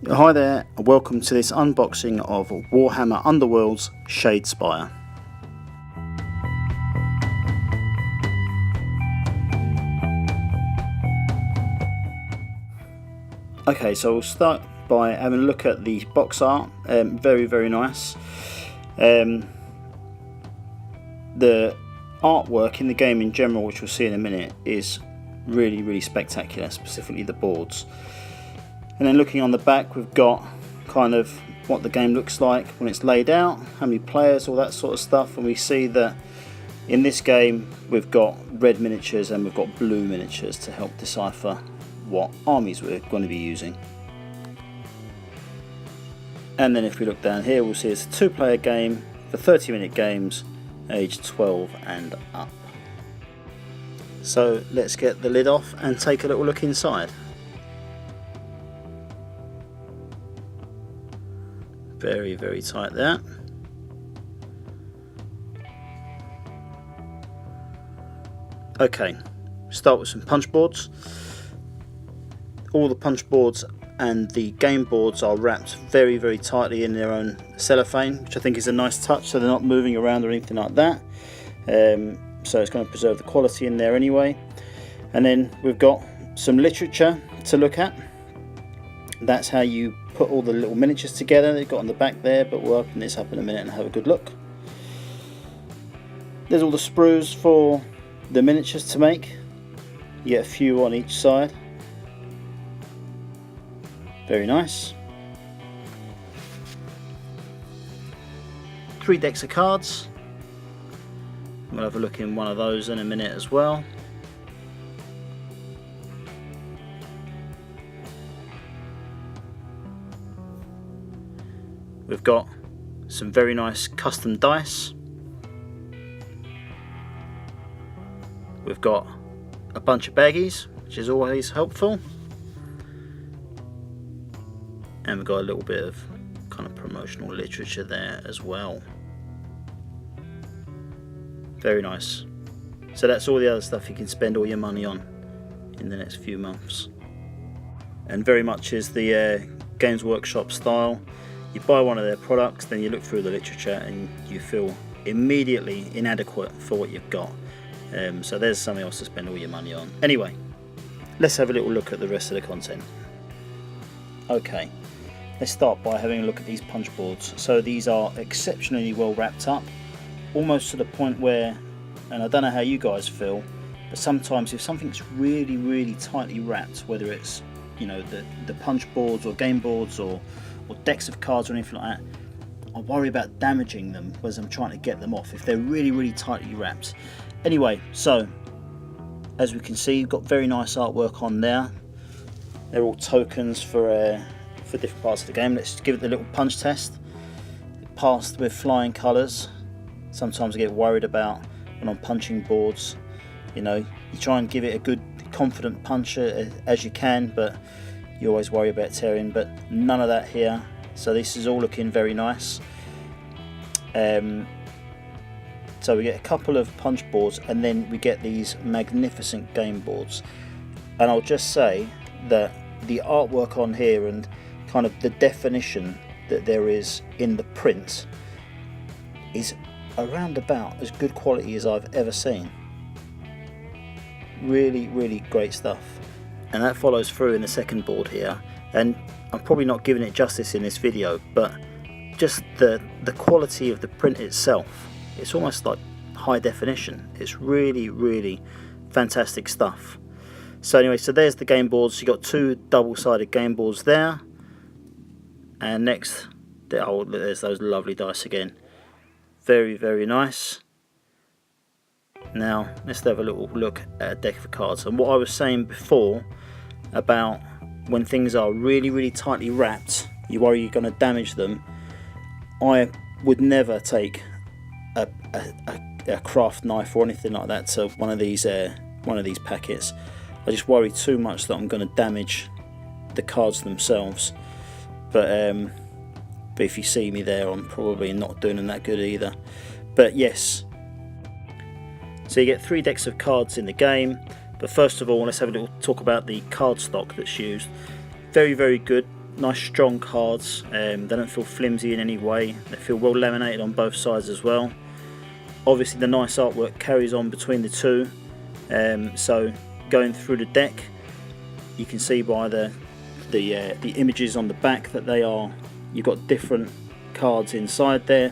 Hi there, and welcome to this unboxing of Warhammer Underworlds Shadespire. Okay, so we'll start by having a look at the box art. Very nice. The artwork in the game in general, which we'll see in a minute, is really spectacular, specifically the boards. And then looking on the back, we've got kind of what the game looks like when it's laid out, how many players, all that sort of stuff. And we see that in this game we've got red miniatures and we've got blue miniatures to help decipher what armies we're going to be using. And then if we look down here, we'll see it's a 2-player game for 30-minute games, age 12 and up. So let's get the lid off and take a little look inside. Very tight there. Okay, start with some punch boards. All the punch boards and the game boards are wrapped very tightly in their own cellophane, which I think is a nice touch, so they're not moving around or anything like that. So it's going to preserve the quality in there anyway. And then we've got some literature to look at. That's how you put all the little miniatures together they've got on the back there, but we'll open this up in a minute and have a good look. There's all the sprues for the miniatures to make. You get a few on each side. Very nice. 3 decks of cards. We'll have a look in one of those in a minute as well. We've got some very nice custom dice. We've got a bunch of baggies, which is always helpful. And we've got a little bit of kind of promotional literature there as well. Very nice. So that's all the other stuff you can spend all your money on in the next few months. And very much is the Games Workshop style. You buy one of their products, then you look through the literature and you feel immediately inadequate for what you've got. So there's something else to spend all your money on. Anyway, let's have a little look at the rest of the content. Okay, let's start by having a look at these punch boards. So these are exceptionally well wrapped up, almost to the point where, and I don't know how you guys feel, but sometimes if something's really tightly wrapped, whether it's, you know, the punch boards or game boards or decks of cards or anything like that, I worry about damaging them as I'm trying to get them off if they're really tightly wrapped. Anyway, so as we can see, you've got very nice artwork on there. They're all tokens for different parts of the game. Let's give it the little punch test. It passed with flying colours. Sometimes I get worried about when I'm punching boards, you know, you try and give it a good confident punch as you can, but you always worry about tearing, but none of that here. So this is all looking very nice. So we get a couple of punch boards and then we get these magnificent game boards. And I'll just say that the artwork on here and kind of the definition that there is in the print is around about as good quality as I've ever seen. Really great stuff. And that follows through in the second board here, and I'm probably not giving it justice in this video, but just the quality of the print itself, it's almost like high definition. It's really fantastic stuff. So anyway, so there's the game boards. You got 2 double-sided game boards there, and next there's those lovely dice again. Very nice. Now let's have a little look at a deck of cards. And what I was saying before about when things are really tightly wrapped, you worry you're going to damage them. I would never take a craft knife or anything like that to one of these packets. I just worry too much that I'm going to damage the cards themselves. But if you see me there, I'm probably not doing them that good either. But yes. So you get 3 decks of cards in the game, but first of all let's have a little talk about the card stock that's used. Very good. nice strong cards. They don't feel flimsy in any way. They feel well laminated on both sides as well. Obviously the nice artwork carries on between the two. So going through the deck, you can see by the images on the back that you've got different cards inside there.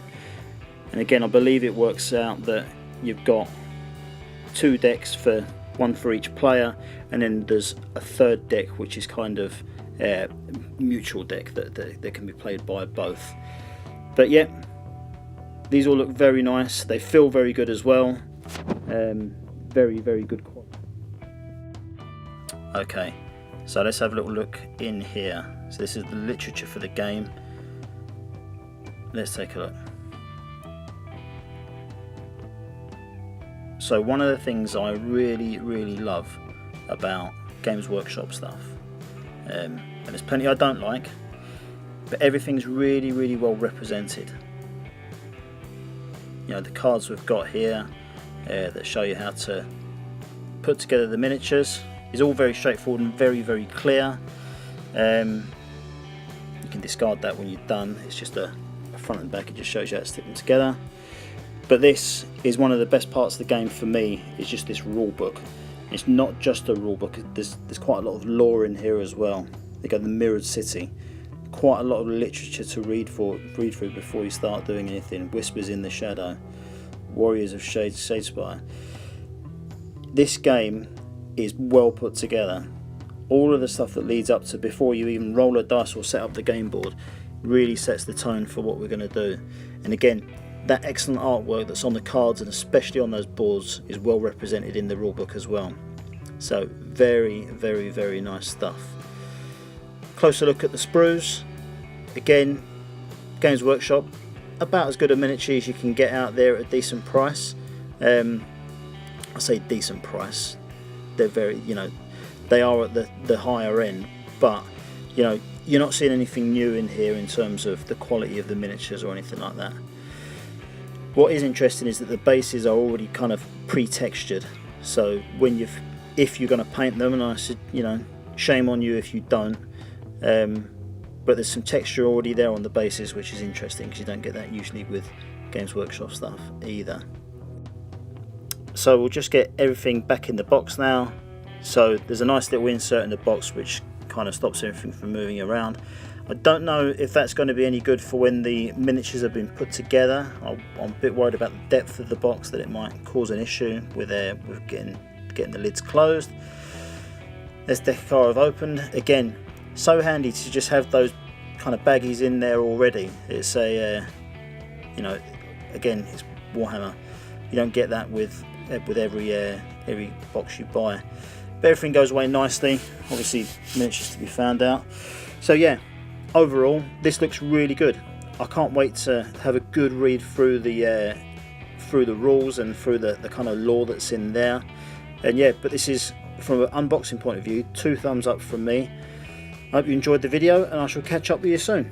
And again, I believe it works out that you've got 2 decks, one for each player, and then there's a third deck which is kind of mutual deck that can be played by both. But yeah, these all look very nice. They feel very good as well. Very, very good quality. Okay, so let's have a little look in here. So this is the literature for the game. Let's take a look. So one of the things I really, really love about Games Workshop stuff, and there's plenty I don't like, but everything's really, really well represented. You know, the cards we've got here that show you how to put together the miniatures is all very straightforward and very, very clear. You can discard that when you're done. It's just a front and back. It just shows you how to stick them together. But this is one of the best parts of the game for me, is just this rule book. It's not just a rule book, there's quite a lot of lore in here as well. They got the Mirrored City, quite a lot of literature to read through before you start doing anything. Whispers in the Shadow, Warriors of Shadespire. This game is well put together. All of the stuff that leads up to before you even roll a dice or set up the game board really sets the tone for what we're going to do. And again, that excellent artwork that's on the cards and especially on those boards is well represented in the rulebook as well. So very, very, very nice stuff. Closer look at the sprues. Again, Games Workshop, about as good a miniature as you can get out there at a decent price. I say decent price. They're very, you know, they are at the higher end, but you know, you're not seeing anything new in here in terms of the quality of the miniatures or anything like that. What is interesting is that the bases are already kind of pre-textured, so if you're going to paint them, and I said, you know, shame on you if you don't, but there's some texture already there on the bases, which is interesting because you don't get that usually with Games Workshop stuff either. So we'll just get everything back in the box now. So there's a nice little insert in the box which kind of stops everything from moving around. I don't know if that's going to be any good for when the miniatures have been put together. I'm a bit worried about the depth of the box, that it might cause an issue with getting the lids closed. This Deckar I've opened. Again, so handy to just have those kind of baggies in there already. It's a, you know, again, it's Warhammer. You don't get that with every box you buy. But everything goes away nicely. Obviously, miniatures to be found out. So yeah. Overall, this looks really good. I can't wait to have a good read through the rules and through the kind of lore that's in there. And yeah, but this is, from an unboxing point of view, 2 thumbs up from me. I hope you enjoyed the video, and I shall catch up with you soon.